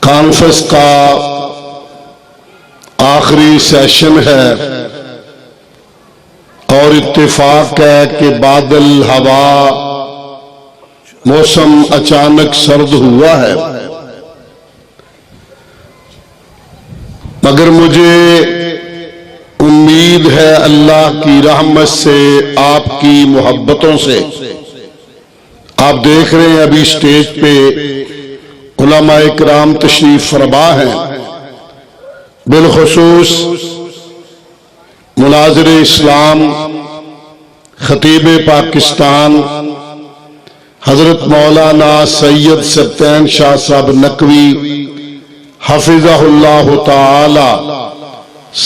Conference کا آخری session ہے اور اتفاق ہے کہ بادل ہوا موسم اچانک سرد ہوا ہے، مگر مجھے امید ہے اللہ کی رحمت سے، آپ کی محبتوں سے۔ آپ دیکھ رہے ہیں ابھی سٹیج پہ علماء اکرام تشریف فرما ہیں، بالخصوص مناظر اسلام خطیب پاکستان حضرت مولانا سید سبطین شاہ صاحب نقوی حفظہ اللہ تعالی،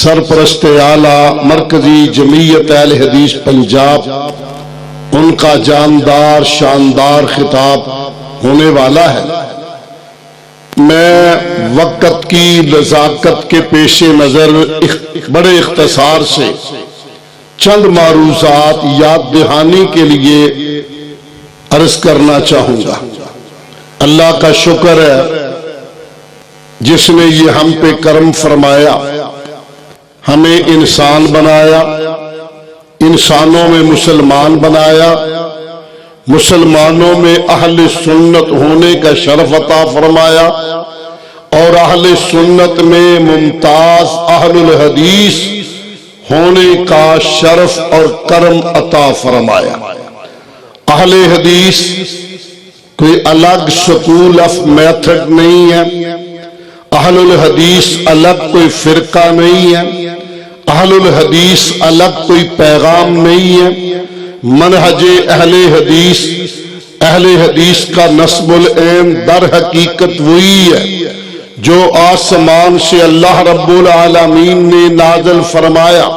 سرپرست اعلیٰ مرکزی جمعیت اہل حدیث پنجاب، ان کا جاندار شاندار خطاب ہونے والا ہے۔ میں وقت کی نزاکت کے پیش نظر بڑے اختصار سے چند معروضات یاد دہانی کے لیے عرض کرنا چاہوں گا۔ اللہ کا شکر ہے جس نے یہ ہم پہ کرم فرمایا، ہمیں انسان بنایا، انسانوں میں مسلمان بنایا، مسلمانوں میں اہل سنت ہونے کا شرف عطا فرمایا، اور اہل سنت میں ممتاز اہل الحدیث ہونے کا شرف اور کرم عطا فرمایا۔ اہل حدیث کوئی الگ سکول آف میتھڈ نہیں ہے، اہل الحدیث الگ کوئی فرقہ نہیں ہے، اہل الحدیث الگ کوئی پیغام نہیں ہے۔ منہج اہل حدیث کا نصب العین در حقیقت وہی ہے جو آسمان سے اللہ رب العالمین نے نازل فرمایا۔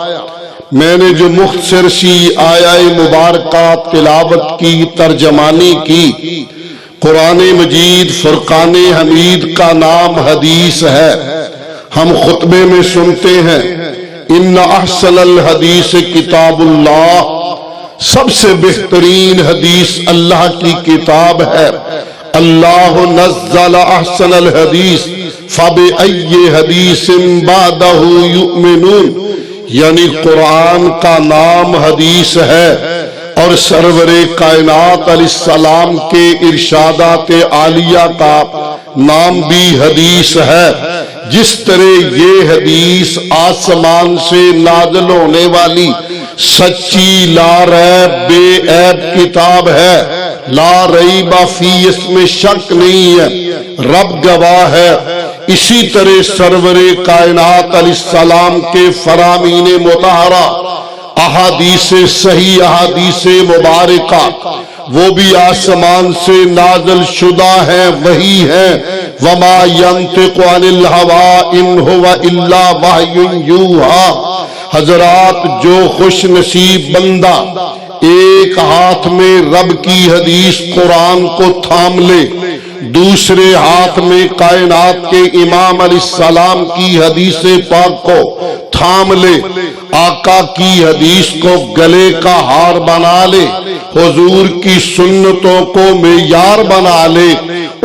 میں نے جو مختصر سی آیہ مبارکہ تلاوت کی، ترجمانی کی، قرآن مجید فرقان حمید کا نام حدیث ہے۔ ہم خطبے میں سنتے ہیں ان احسن الحدیث کتاب اللہ، سب سے بہترین حدیث اللہ کی کتاب ہے۔ اللہ نزل احسن الحدیث فبأي حدیث بعدہ یؤمنون، یعنی قرآن کا نام حدیث ہے اور سرور کائنات علیہ السلام کے ارشادات عالیہ کا نام بھی حدیث ہے۔ جس طرح یہ حدیث آسمان سے نازل ہونے والی سچی لا ریب بے عیب کتاب ہے، لا ریب فی، اس میں شک نہیں ہے، رب گواہ ہے، اسی طرح سرور کائنات علیہ السلام کے فرامین مطہرہ احادیث صحیح، احادیث مبارکہ، وہ بھی آسمان سے نازل شدہ ہیں، وہی ہیں۔ وما ينطق عن الهوى ان هو الا وحی یوحی۔ حضرات، جو خوش نصیب بندہ ایک ہاتھ میں رب کی حدیث قرآن کو تھام لے، دوسرے ہاتھ میں کائنات کے امام علیہ السلام کی حدیث پاک کو تھام لے، آقا کی حدیث کو گلے کا ہار بنا لے، حضور کی سنتوں کو معیار بنا لے،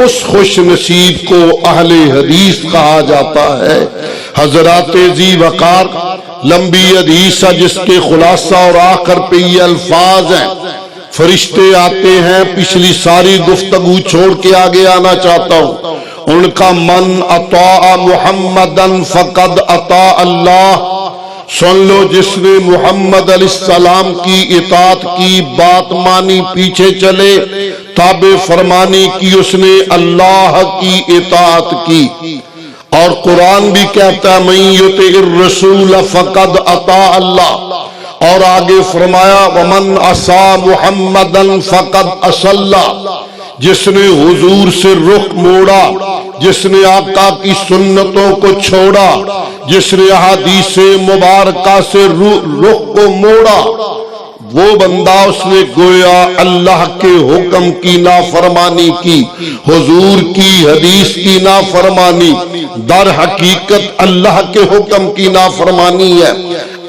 اس خوش نصیب کو اہل حدیث کہا جاتا ہے۔ حضرات ذی وقار، لمبی حدیث جس کے خلاصہ اور آخر پہ یہ الفاظ ہیں، فرشتے آتے ہیں، پچھلی ساری گفتگو چھوڑ کے آگے آنا چاہتا ہوں۔ ان کا من اطاع محمدن فقد اطاع اللہ، سن لو جس نے محمد علیہ السلام کی اطاعت کی، بات مانی، پیچھے چلے، تابع فرمانی کی، اس نے اللہ کی اطاعت کی۔ اور قرآن بھی کہتا ہے من یطع الرسول فقد اطاع اللہ، اور آگے فرمایا ومن عصا محمدن فقد عصى اللہ۔ جس نے حضور سے رخ موڑا، جس نے آقا کی سنتوں کو چھوڑا، جس نے احادیث مبارکہ سے رخ کو موڑا، وہ بندہ اس نے گویا اللہ کے حکم کی نافرمانی کی، حضور کی حدیث کی نافرمانی، در حقیقت اللہ کے حکم کی نافرمانی ہے۔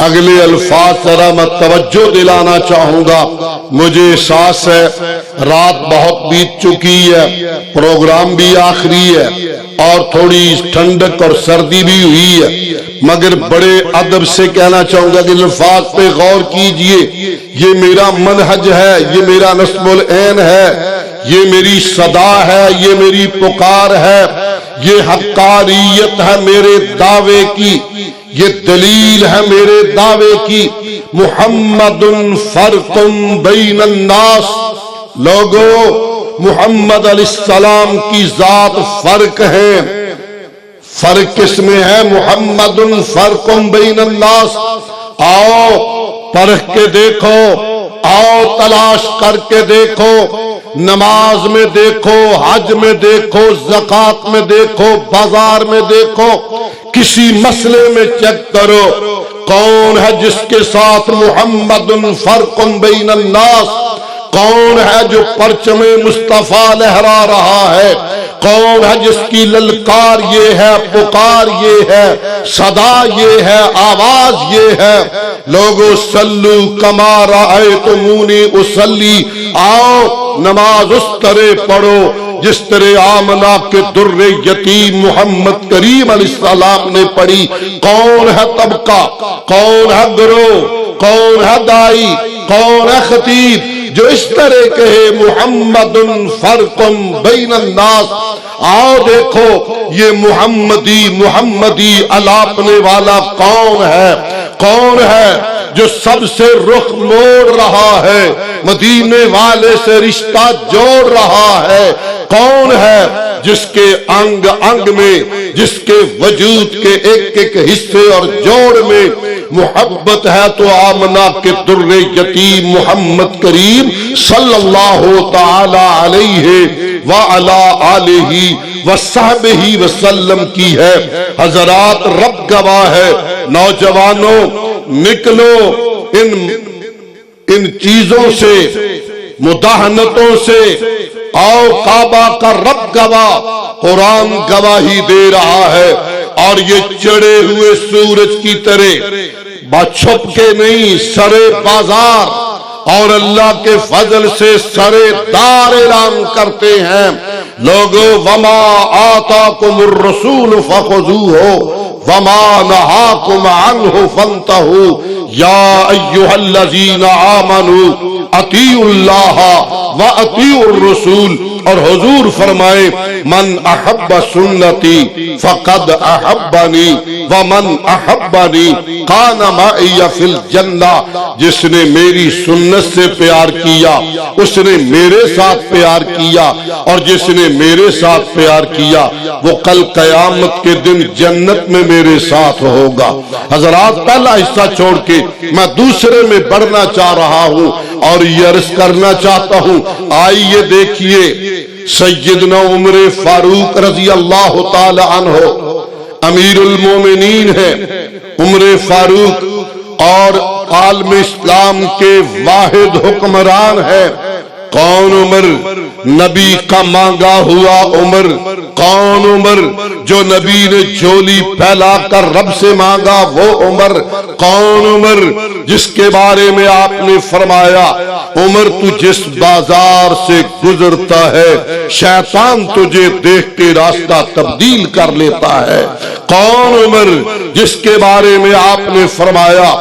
اگلے الفاظ ذرا میں توجہ دلانا چاہوں گا. مجھے احساس ہے رات بہت بیت چکی ہے، پروگرام بھی آخری ہے اور تھوڑی ٹھنڈک اور سردی بھی ہوئی ہے، مگر بڑے ادب سے کہنا چاہوں گا کہ الفاظ پہ غور کیجئے. یہ میرا منہج ہے، یہ میرا نصب العین ہے، یہ میری صدا ہے، یہ میری پکار ہے، یہ حقاریت ہے میرے دعوے کی، یہ دلیل ہے میرے دعوے کی. محمد فرق بین الناس. لوگو، محمد علیہ السلام کی ذات فرق ہے. فرق کس میں ہے؟ محمد فرق بین الناس. آؤ پرکھ کے دیکھو، آؤ تلاش کر کے دیکھو، نماز میں دیکھو، حج میں دیکھو، زکات میں دیکھو، بازار میں دیکھو، کسی مسئلے میں چیک کرو کون ہے جس کے ساتھ محمد فرق بین الناس. کون ہے جو پرچم مصطفیٰ لہرا رہا ہے؟ کون ہے جس کی للکار یہ ہے، پکار یہ ہے، صدا یہ ہے، آواز یہ ہے؟ لوگو صلو کما رأیتمونی اصلی. آؤ نماز اس طرح پڑھو جس طرح آمنہ کے در یتیم محمد کریم علیہ السلام نے پڑھی. کون ہے طبقہ، کون ہے گروہ، کون ہے دائی، کون ہے خطیب جو اس طرح کہے محمد فرق بین الناس؟ آؤ دیکھو یہ محمدی الاپنے والا کون ہے؟ کون ہے جو سب سے رخ موڑ رہا ہے، مدینے والے سے رشتہ جوڑ رہا ہے؟ کون ہے جس کے انگ انگ میں، جس کے وجود کے ایک ایک حصے اور جوڑ میں محبت ہے؟ تو آمنہ کے در یتیم محمد کریم صلی اللہ تعالی علیہ وعلا آلہ وصحبہ وسلم کی ہے. حضرات رب گواہ ہے. نوجوانوں نکلو ان چیزوں سے، مداہنتوں سے. آؤ کعبہ کا رب گواہ، قرآن گواہی دے رہا ہے. اور یہ چڑھے ہوئے سورج کی طرح چھپ کے نہیں، سرے بازار اور اللہ کے فضل سے سرے دار اعلان کرتے ہیں. لوگو وما آتاکم الرسول فخذوہ وما نہاکم عنہ فانتہوا یا ایہا الذین آمنوا اطیعوا اللہ واطیعوا الرسول. اور حضور فرمائے من احب سنتی فقد احبنی ومن احبنی کان معی فی الجنہ. جس نے میری سنت سے پیار کیا اس نے میرے ساتھ پیار کیا، اور جس نے میرے ساتھ پیار کیا وہ کل قیامت کے دن جنت میں میرے ساتھ ہوگا. حضرات پہلا حصہ چھوڑ کے میں دوسرے میں بڑھنا چاہ رہا ہوں اور یہ عرض کرنا چاہتا ہوں. آئیے دیکھیے سیدنا عمر فاروق رضی اللہ تعالی عنہ امیر المومنین ہے. عمر فاروق اور عالم اسلام کے واحد حکمران ہے. کون عمر؟ نبی کا مانگا ہوا عمر. کون عمر؟ جو نبی نے جھولی پھیلا کر رب سے مانگا وہ عمر. کون عمر؟ جس کے بارے میں آپ نے فرمایا عمر تو جس بازار سے گزرتا ہے شیطان تجھے دیکھ کے راستہ تبدیل کر لیتا ہے. کون عمر؟ جس کے بارے میں آپ نے فرمایا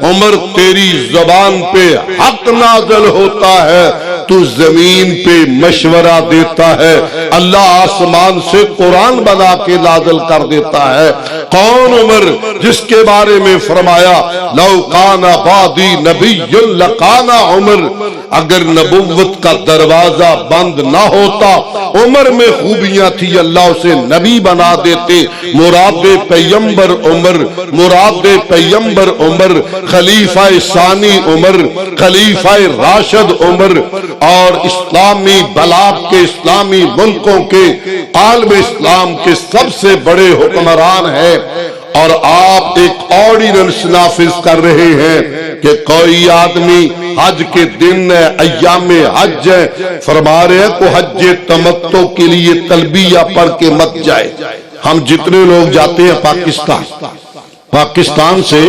عمر تیری زبان پہ حق نازل ہوتا ہے، تو زمین پہ مشورہ دیتا ہے، اللہ آسمان سے قرآن بنا کے نازل کر دیتا ہے. کون عمر؟ جس کے بارے میں فرمایا لو کان بعدی نبی لکان عمر. اگر نبوت کا دروازہ بند نہ ہوتا عمر میں خوبیاں تھی، اللہ اسے نبی بنا دیتے. مراد پیغمبر عمر، مراد پیغمبر عمر، خلیفہ ثانی عمر، خلیفہ راشد عمر، اور اسلامی بلاد کے، اسلامی ملکوں کے، عالم اسلام کے سب سے بڑے حکمران ہیں. اور آپ ایک آرڈیننس نافذ کر رہے ہیں کہ کوئی آدمی حج کے دن ہے، ایام حج ہے، فرما رہے ہیں کو حج تمتع کے لیے تلبیہ پڑھ کے مت جائے. ہم جتنے لوگ جاتے ہیں پاکستان سے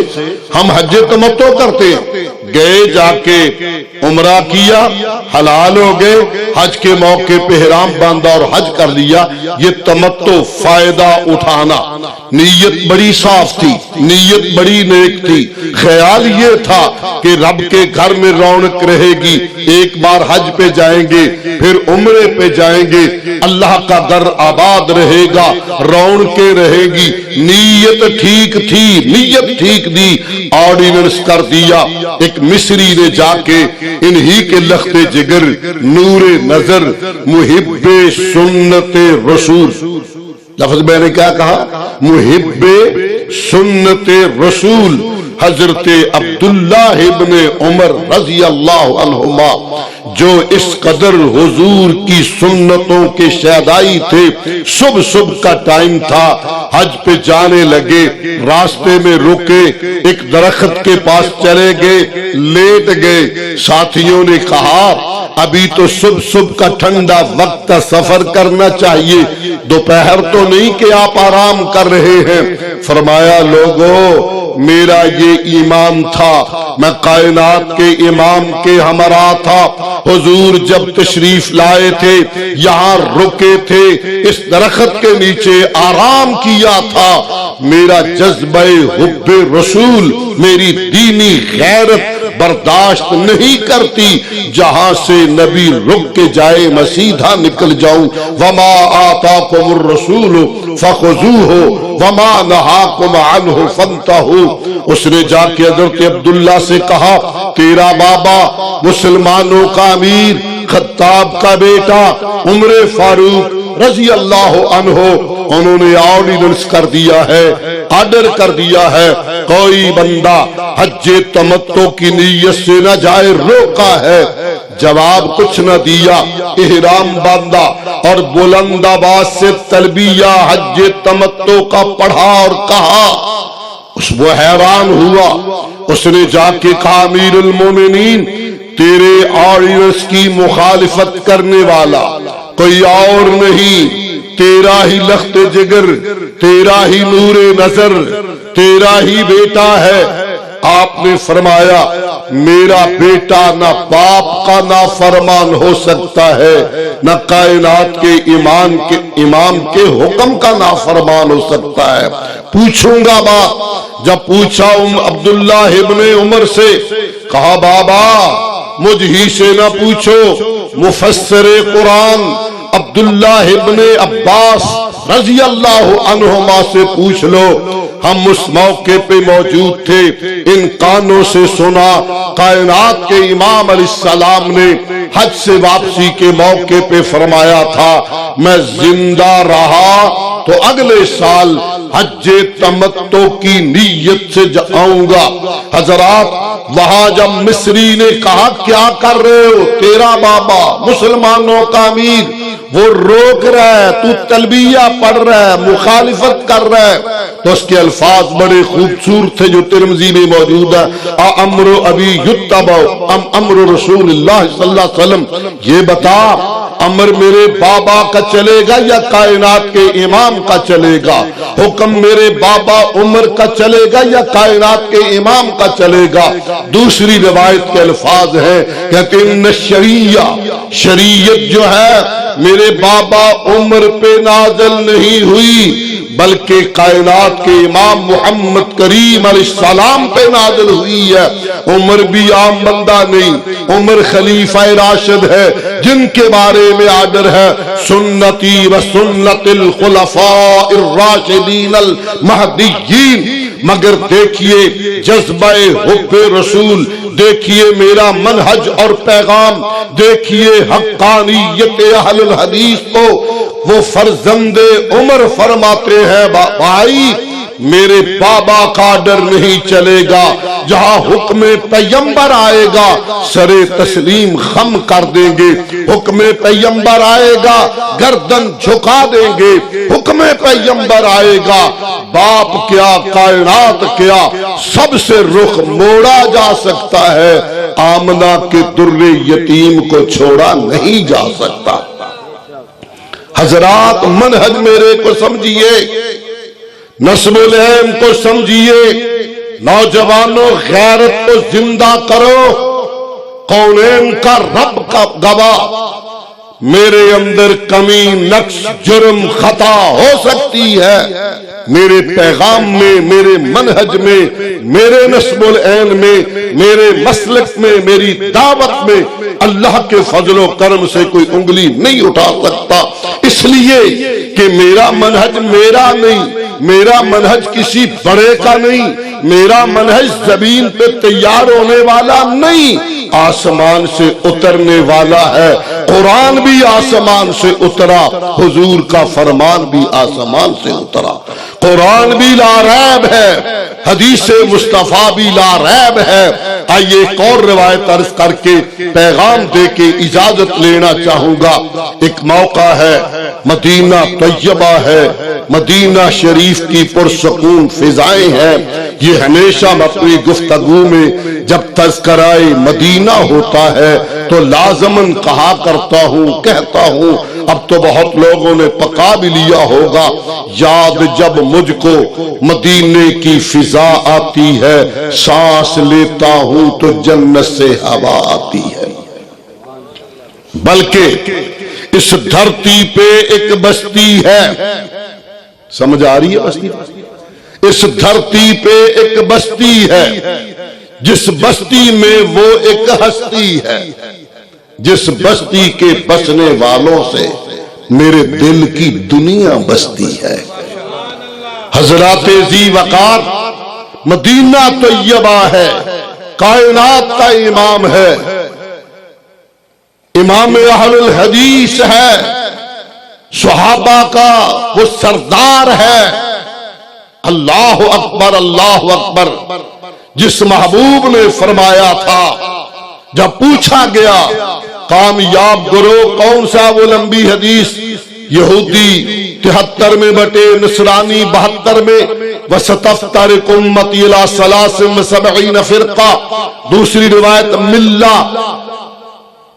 ہم حج تمتع کرتے ہیں، گئے جا کے عمرہ کیا، حلال ہو گئے، حج کے موقع پہ احرام باندھا اور حج کر لیا۔ یہ تمتع فائدہ اٹھانا، نیت بڑی صاف تھی، نیت بڑی نیک تھی، خیال یہ تھا کہ رب کے گھر میں رونق رہے گی، ایک بار حج پہ جائیں گے پھر عمرے پہ جائیں گے، اللہ کا در آباد رہے گا، رونقیں رہے گی۔ نیت ٹھیک تھی، نیت ٹھیک دی، آرڈیننس کر دیا۔ ایک مصری نے جا کے انہی کے لخت جگر، نور نظر، محب سنت رسول، لفظ میں نے کیا کہا؟ محب سنت رسول حضرت عبداللہ ابن عمر رضی اللہ عنہما، جو اس قدر حضور کی سنتوں کے شیدائی تھے۔ صبح کا ٹائم تھا، حج پہ جانے لگے، راستے میں رکے، ایک درخت کے پاس چلے گئے، لیٹ گئے۔ ساتھیوں نے کہا ابھی تو صبح کا ٹھنڈا وقت سفر کرنا چاہیے، دوپہر تو نہیں کہ آپ آرام کر رہے ہیں۔ فرمایا لوگو، میرا یہ امام تھا، میں کائنات کے امام کے ہمراہ تھا۔ حضور جب تشریف لائے تھے یہاں رکے تھے، اس درخت کے نیچے آرام کیا تھا۔ میرا جذبہ حب رسول، میری دینی غیرت برداشت نہیں کرتی جہاں سے نبی رک کے جائے میں سیدھا نکل جاؤں۔ وما آتاکم الرسول فخذوہ وما نہاکم عنہ فانتہوا۔ اس نے جا کے حضرت عبداللہ سے کہا، تیرا بابا مسلمانوں کا امیر، خطاب کا بیٹا عمر فاروق رضی اللہ عنہ، انہوں نے آرڈیننس کر دیا ہے، آرڈر کر دیا ہے، کوئی بندہ حج تمتع کی نیت سے نہ جائے، روکا ہے۔ جواب کچھ نہ دیا، احرام باندھا اور بلند آواز سے تلبیہ حج تمتع کا پڑھا اور کہا۔ وہ حیران ہوا، اس نے جا کے کہا امیر المومنین، تیرے آرڈیننس کی مخالفت کرنے والا کوئی اور نہیں، تیرا ہی لخت جگر، تیرا ہی نور نظر، تیرا ہی بیٹا ہے۔ آپ نے فرمایا میرا بیٹا نہ باپ کا نافرمان ہو سکتا ہے، نہ کائنات کے امام کے حکم کا نافرمان ہو سکتا ہے۔ پوچھوں گا بات، جب پوچھا عبداللہ ابن عمر سے، کہا بابا مجھ ہی سے نہ پوچھو، مفسر قرآن عبداللہ ابن عباس رضی اللہ عنہما سے پوچھ لو۔ ہم اس موقع پہ موجود تھے، ان کانوں سے سنا، کائنات کے امام علیہ السلام نے حج سے واپسی کے موقع پہ فرمایا تھا میں زندہ رہا تو اگلے سال حج تمتع کی نیت سے جاؤں گا۔ حضرات وہاں جب مصری نے کہا کیا کر رہے ہو، تیرا بابا مسلمانوں کا امیر، وہ روک رہا ہے، تو تلبیہ پڑھ رہا ہے، مخالفت کر رہا ہے، تو اس کے الفاظ بڑے خوبصورت تھے جو ترمذی میں موجود ہے، امر ابی یتبع ام امر رسول اللہ صلی اللہ علیہ وسلم، یہ بتا امر میرے بابا کا چلے گا یا کائنات کے امام کا چلے گا؟ حکم میرے بابا عمر کا چلے گا یا کائنات کے امام کا چلے گا؟ دوسری روایت کے الفاظ ہیں، کہتے ہیں شریعت جو ہے میرے بابا عمر پہ نازل نہیں ہوئی بلکہ کائنات کے امام محمد کریم علیہ السلام پہ نازل ہوئی ہے۔ عمر بھی عام بندہ نہیں، عمر خلیفہ راشد ہے جن کے بارے میں آرڈر ہے سنتی و سنت الخلفاء الراشدین المہدیین۔ مگر دیکھیے جذبہ حب رسول، دیکھیے میرا منہج اور پیغام، دیکھیے حقانیت اہل الحدیث کو۔ وہ فرزند عمر فرماتے ہیں بھائی میرے بابا کا آرڈر نہیں چلے گا، جہاں حکم پیغمبر آئے گا سر تسلیم خم کر دیں گے، حکم پیغمبر آئے گا گردن جھکا دیں گے، حکم پیغمبر آئے گا باپ کیا کائنات کیا سب سے رخ موڑا جا سکتا ہے، آمنہ کے در یتیم کو چھوڑا نہیں جا سکتا۔ حضرات منہج میرے کو سمجھیے، نسب العلم کو سمجھیے، نوجوانوں غیرت کو زندہ کرو، کونین کا رب کا گواہ، میرے اندر کمی، نقص، جرم، خطا ہو سکتی ہے، میرے پیغام میں، میرے منہج میں، میرے نسب العین میں، میرے مسلک میں، میری دعوت میں اللہ کے فضل و کرم سے کوئی انگلی نہیں اٹھا سکتا، اس لیے کہ میرا منہج میرا نہیں، میرا منہج کسی بڑے کا نہیں، میرا منہج زمین پہ تیار ہونے والا نہیں، آسمان سے اترنے والا ہے۔ قرآن بھی آسمان سے اترا، حضور کا فرمان بھی آسمان سے اترا، قرآن بھی لا ریب ہے، حدیث مصطفیٰ بھی لا ریب ہے۔ آئیے ایک اور روایت عرض کر کے پیغام دے کے اجازت لینا چاہوں گا۔ ایک موقع ہے، مدینہ طیبہ ہے، مدینہ شریف کی پرسکون فضائیں ہیں، یہ ہمیشہ اپنی گفتگو میں جب تذکرہ مدینہ ہوتا ہے تو لازماً کہا کرتا ہوں، کہتا ہوں، اب تو بہت لوگوں نے پکا بھی لیا ہوگا، یاد جب مجھ کو مدینے کی فضا آتی ہے، سانس لیتا ہوں تو جنت سے ہوا آتی ہے۔ بلکہ اس دھرتی پہ ایک بستی ہے، سمجھ آ رہی ہے بستی؟ اس دھرتی پہ ایک بستی ہے، جس بستی میں وہ ایک ہستی ہے، جس بستی کے بسنے والوں سے میرے دل کی دنیا بستی ہے۔ حضرات ذی وقار مدینہ طیبہ ہے، کائنات کا امام ہے، امام اہل الحدیث ہے، صحابہ کا وہ سردار ہے۔ اللہ اکبر، اللہ اکبر، جس محبوب نے فرمایا تھا جب پوچھا گیا کامیاب گروہ کون سا، وہ لمبی حدیث، یہودی 73 میں بٹے، نصرانی 72 میں، وَسَتَفْتَرِقُ أُمَّتِي إِلَىٰ ثَلَاثٍ وَسَبْعِينَ فِرْقَةً، دوسری روایت ملہ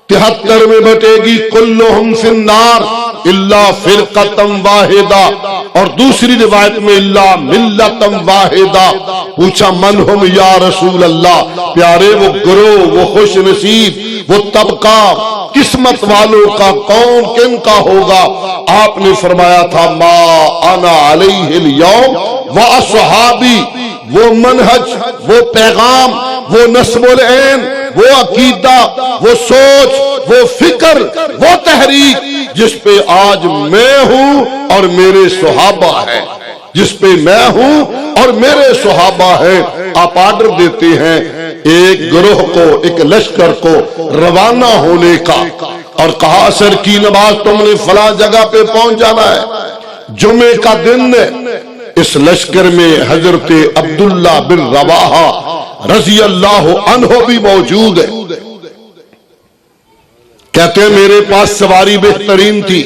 73 میں بٹے گی، کلہم فی النار الا فرقۃ واحدہ، اور دوسری روایت میں الا ملۃ واحدہ۔ پوچھا من ہم یا رسول اللہ، پیارے وہ گروہ، وہ خوش نصیب، وہ طبقہ قسمت والوں کا کون، کن کا ہوگا؟ آپ نے فرمایا تھا ما انا علیہ اليوم واصحابی، وہ منہج، وہ پیغام، وہ نسب العین، وہ عقیدہ، وہ سوچ، وہ فکر، وہ تحریک جس پہ آج میں ہوں اور میرے صحابہ ہیں، جس پہ میں ہوں اور میرے صحابہ ہیں۔ آپ آرڈر دیتے ہیں ایک گروہ کو، ایک لشکر کو روانہ ہونے کا، اور کہا عصر کی نماز تم نے فلاں جگہ پہ پہنچ جانا ہے، جمعے کا دن ہے۔ اس لشکر میں حضرت عبداللہ بن رواحہ رضی اللہ عنہ بھی موجود ہے۔ کہتے ہیں میرے پاس سواری بہترین تھی،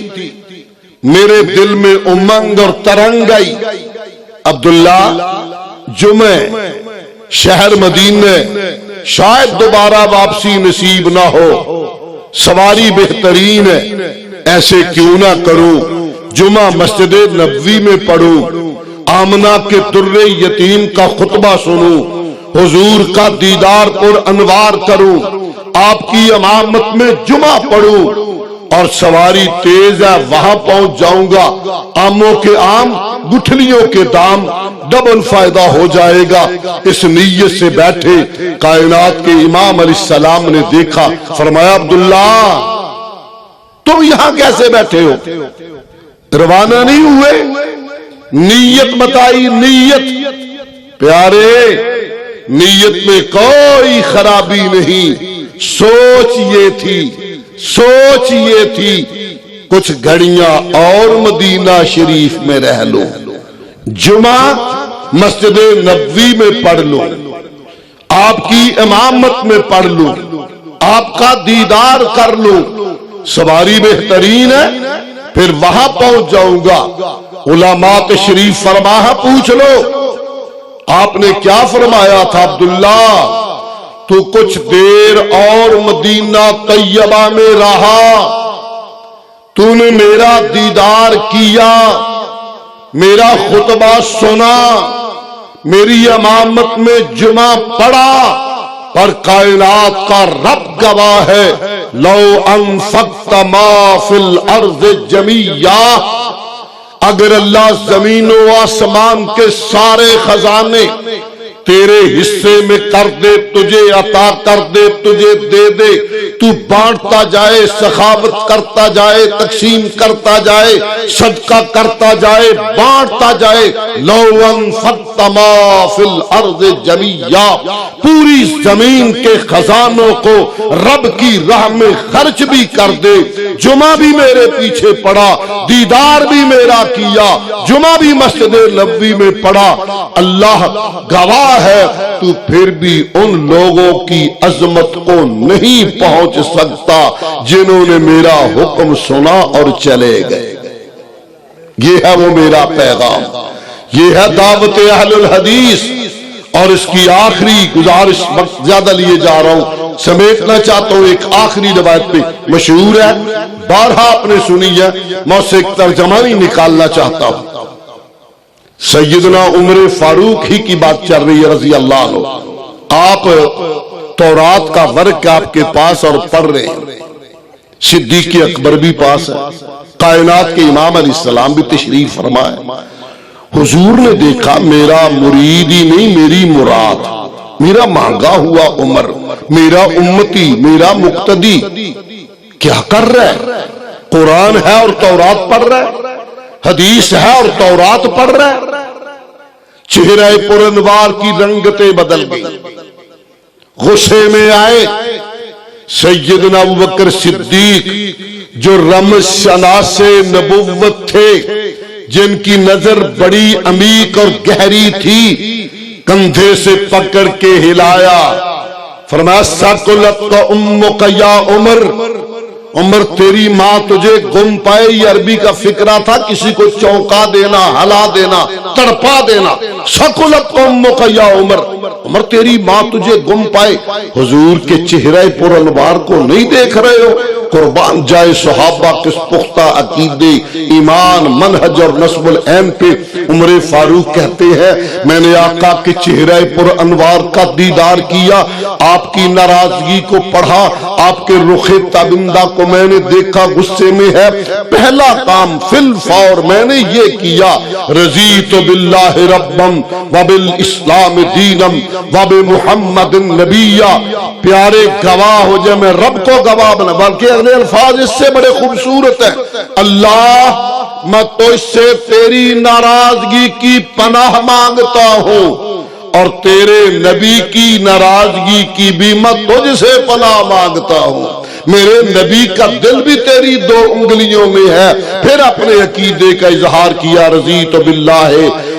میرے دل میں امنگ اور ترنگ آئی، عبداللہ جمعہ شہر مدینہ، شاید دوبارہ واپسی نصیب نہ ہو، سواری بہترین ہے، ایسے کیوں نہ کروں، جمعہ مسجد نبوی میں پڑھوں، آمنہ کے در یتیم کا خطبہ سنوں، حضور کا دیدار پر انوار کروں، آپ کی امامت میں جمعہ پڑھوں، اور سواری تیز ہے وہاں پہنچ جاؤں گا، آموں کے آم گٹھلیوں کے دام، ڈبل فائدہ ہو جائے گا۔ اس نیت سے بیٹھے کائنات کے امام علیہ السلام نے دیکھا، فرمایا عبداللہ تم یہاں کیسے بیٹھے ہو، روانہ نہیں ہوئے؟ نیت بتائی، نیت پیارے، نیت میں کوئی خرابی نہیں، سوچ یہ تھی، سوچ یہ تھی کچھ گھڑیاں اور مدینہ شریف میں رہ لوں، جمعہ مسجد نبوی میں پڑھ لوں، آپ کی امامت میں پڑھ لوں، آپ کا دیدار کر لوں، سواری بہترین ہے، پھر وہاں پہنچ جاؤں گا۔ علماء تشریف فرما ہے، پوچھ لو آپ نے کیا فرمایا تھا؟ عبداللہ تو کچھ دیر اور مدینہ طیبہ میں رہا، تو نے میرا دیدار کیا، میرا خطبہ سنا، میری امامت میں جمعہ پڑھا، پر کائنات کا رب گواہ ہے، لو انفقت ما فی الارض جمیعا، اگر اللہ زمین و آسمان کے سارے خزانے تیرے حصے میں کر دے، تجھے عطا کر دے، تجھے دے دے، تو بانٹتا جائے، سخاوت کرتا جائے، تقسیم کرتا جائے، صدقہ کرتا جائے، بانٹتا جائے، لو انفقت ما فی الارض جمیعا، پوری زمین کے خزانوں کو رب کی راہ میں خرچ بھی کر دے، جمعہ بھی میرے پیچھے پڑا، دیدار بھی میرا کیا، جمعہ بھی مسجد نبوی میں پڑا، اللہ گواہ ہے، تو پھر بھی ان لوگوں کی عظمت کو نہیں پہنچ سکتا جنہوں نے میرا حکم سنا اور چلے گئے۔ یہ ہے وہ میرا پیغام، یہ ہے دعوت اہل الحدیث۔ اور اس کی آخری گزارش، وقت زیادہ لیے جا رہا ہوں، سمیٹنا چاہتا ہوں، ایک آخری روایت پہ مشہور ہے، بارہا آپ نے سنی ہے، میں اسے ایک ترجمہ نہیں نکالنا چاہتا ہوں۔ سیدنا عمر فاروق ہی کی بات چل رہی ہے رضی اللہ عنہ، آپ تورات کا ورق آپ کے پاس اور پڑھ رہے ہیں، صدیق اکبر بھی پاس ہے، کائنات کے امام علیہ السلام بھی تشریف فرما ہے۔ حضور نے دیکھا میرا مرید ہی نہیں، میری مراد، میرا مانگا ہوا عمر، میرا امتی، میرا مقتدی کیا کر رہا ہے؟ قرآن ہے اور تورات پڑھ رہا ہے، حدیث ہے اور تورات پڑھ رہا ہے۔ چہرہ پر انوار کی رنگتیں بدل گئی، غصے میں آئے۔ سیدنا ابوبکر صدیق جو رمز شناس نبوت تھے، جن کی نظر بڑی عمیق اور گہری تھی، کندھے سے پکڑ کے ہلایا، فرمایا ثقلت امک یا عمر، عمر تیری ماں تجھے گم پائے۔ یہ عربی کا فقرہ تھا، کسی کو چونکا دینا، ہلا دینا، تڑپا دینا۔ ثقلت امک یا عمر، عمر تیری ماں تجھے گم پائے۔ حضور کے چہرے پر انوار کو نہیں دیکھ رہے ہو؟ قربان جائے صحابہ کس پختہ عقیدے، ایمان، منہج اور نصب العین پہ عمر فاروق کہتے ہیں میں نے آقا کے چہرے پر انوار کا دیدار کیا، آپ کی ناراضگی کو پڑھا، آپ کے رخ تابندہ کو میں نے دیکھا غصے میں ہے۔ پہلا کام فی الفور میں نے یہ کیا، رضیت باللہ ربم وبالاسلام دینم وبمحمد نبیہ۔ پیارے گواہ ہو جائے، میں رب کو گواہ بنا، بلکہ اگلے الفاظ اس سے بڑے خوبصورت ہیں، اللہ میں تو اس سے تیری ناراضگی کی پناہ مانگتا ہوں، اور تیرے نبی کی ناراضگی کی بھی میں تجھ سے پناہ مانگتا ہوں۔ میرے نبی کا دل بھی تیری دو انگلیوں میں ہے۔ پھر اپنے عقیدے کا اظہار کیا، رضیت باللہ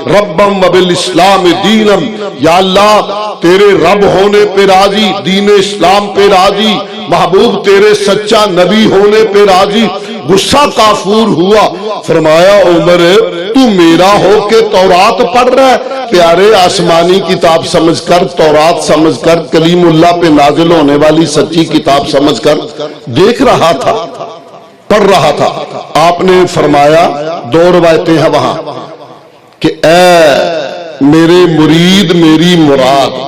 ربم وبالاسلام دینم، یا اللہ تیرے رب ہونے پہ راضی، دین اسلام پہ راضی، محبوب تیرے سچا نبی ہونے پہ راضی۔ غصہ کافور ہوا، فرمایا عمر تو میرا ہو کے تورات پڑھ رہا ہے؟ پیارے آسمانی کتاب سمجھ کر، تورات سمجھ کر، کلیم اللہ پہ نازل ہونے والی سچی کتاب سمجھ کر دیکھ رہا تھا، پڑھ رہا تھا۔ آپ نے فرمایا، دو روایتیں ہیں وہاں، کہ اے میرے مرید میری مراد،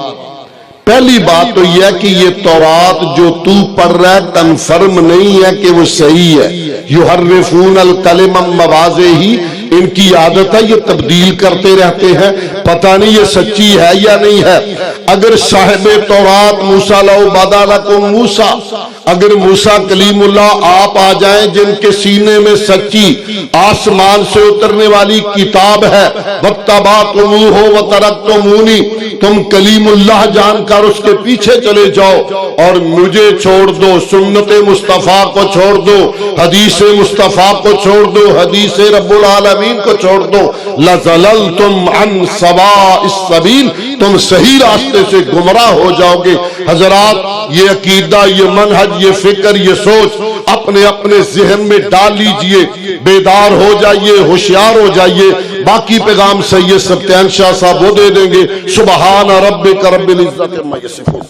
پہلی بات تو یہ ہے کہ یہ تورات جو تو پڑھ رہا ہے کنفرم نہیں ہے کہ وہ صحیح ہے۔ یحرفون الکلم عن مواضعہ، ان کی عادت ہے یہ تبدیل کرتے رہتے ہیں، پتہ نہیں یہ سچی ہے یا نہیں ہے۔ اگر صاحب تورات موسیٰ لو بدا لکم موسیٰ، اگر موسیٰ کلیم اللہ آپ آ جائیں جن کے سینے میں سچی آسمان سے اترنے والی کتاب ہے، واتبعتموہ وترکتمونی، تم کلیم اللہ جان کر اس کے پیچھے چلے جاؤ اور مجھے چھوڑ دو، سنت مصطفیٰ کو چھوڑ دو، حدیث مصطفیٰ کو چھوڑ دو، حدیث رب العالمین کو چھوڑ دو، لَزَلَلْتُمْ عَنْ سَوَاءِ السَّبِيلِ، تم صحیح راستے سے گمراہ ہو جاؤ گے۔ حضرات یہ عقیدہ، یہ منہج، یہ فکر، یہ سوچ اپنے اپنے ذہن میں ڈال لیجئے، بیدار ہو جائیے، ہوشیار ہو جائیے۔ باقی پیغام سید سبتین شاہ صاحب وہ دے دیں گے۔ سبحان ربک رب العزت عما یصفون۔